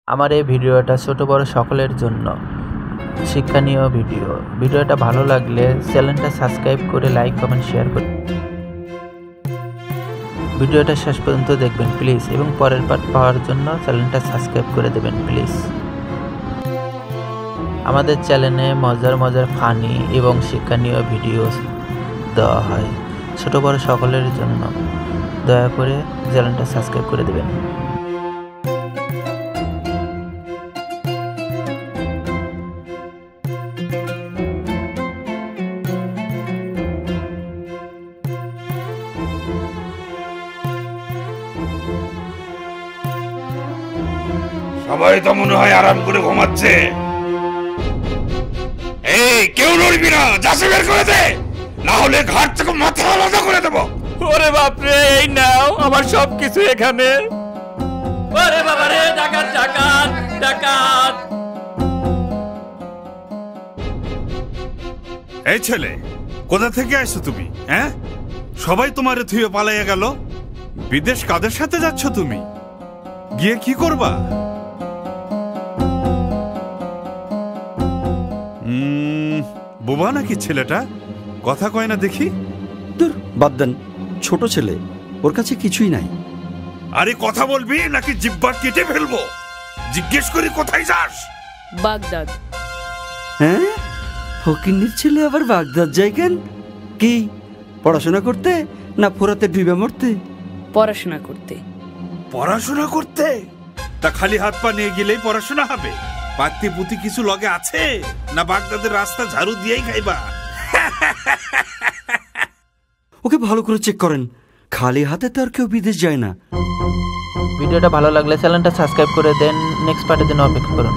আমার এই ভিডিওটা ছোট বড় সকলের জন্য শিক্ষণীয় ভিডিওটা ভালো লাগলে চ্যানেলটা সাবস্ক্রাইব করে লাইক কমেন্ট শেয়ার করুন। ভিডিওটা শেষ পর্যন্ত দেখবেন প্লিজ, এবং পরের পার্ট পাওয়ার জন্য চ্যানেলটা সাবস্ক্রাইব করে দেবেন প্লিজ। আমাদের চ্যানেলে মজার ফানি এবং শিক্ষণীয় ভিডিও দেওয়া হয় ছোট বড় সকলের জন্য। দয়া করে চ্যানেলটা সাবস্ক্রাইব করে দেবেন। সবাই তো মনে হয় আরাম করে ঘুমাচ্ছে। এই কেউ নড়বি না, যাচ্ছে বের করে দে, না হলে ঘাট থেকে মাথা আলাদা করে দেবো। ওরে বাপরে, এই নাও আমার সবকিছু এখানে। ওরে বাবারে, ডাকাত ডাকাত ডাকাত! এই ছেলে, কোথা থেকে আসছো তুমি? হ্যাঁ, সবাই তোমারে থুয়ে পালাইয়া গেল। বিদেশ কাদের সাথে যাচ্ছ তুমি? গিয়ে কি করবা? বোবা নাকি ছেলেটা? কথা কয় না দেখি। দূর, বাদ দেন, ছোট ছেলে, ওর কাছে কিছুই নাই। আরে কথা বলবি নাকি জিহ্বা কেটে ফেলবো? জিজ্ঞেস করি কোথায় যাস? বাগদাদ। হ্যাঁ, ফকিন্নির ছেলে আবার বাগদাদ যায় কেন? কি পড়াশোনা করতে, না ফোরাতে ডুবে মরতে? পড়াশোনা করতে। পড়াশোনা করতে? তা খালি হাত পা নিয়ে গেলেই পড়াশোনা হবে? পাত্তি পুতি কিছু লগে আছে, না বাগদাদের রাস্তা ঝাড়ু দিয়েই খাইবা? ওকে ভালো করে চেক করেন, খালি হাতে তো আর কেউ বিদেশ যায় না। ভিডিওটা ভালো লাগলে চ্যানেলটা সাবস্ক্রাইব করে দেন। নেক্সট পার্টের জন্য অপেক্ষা করুন।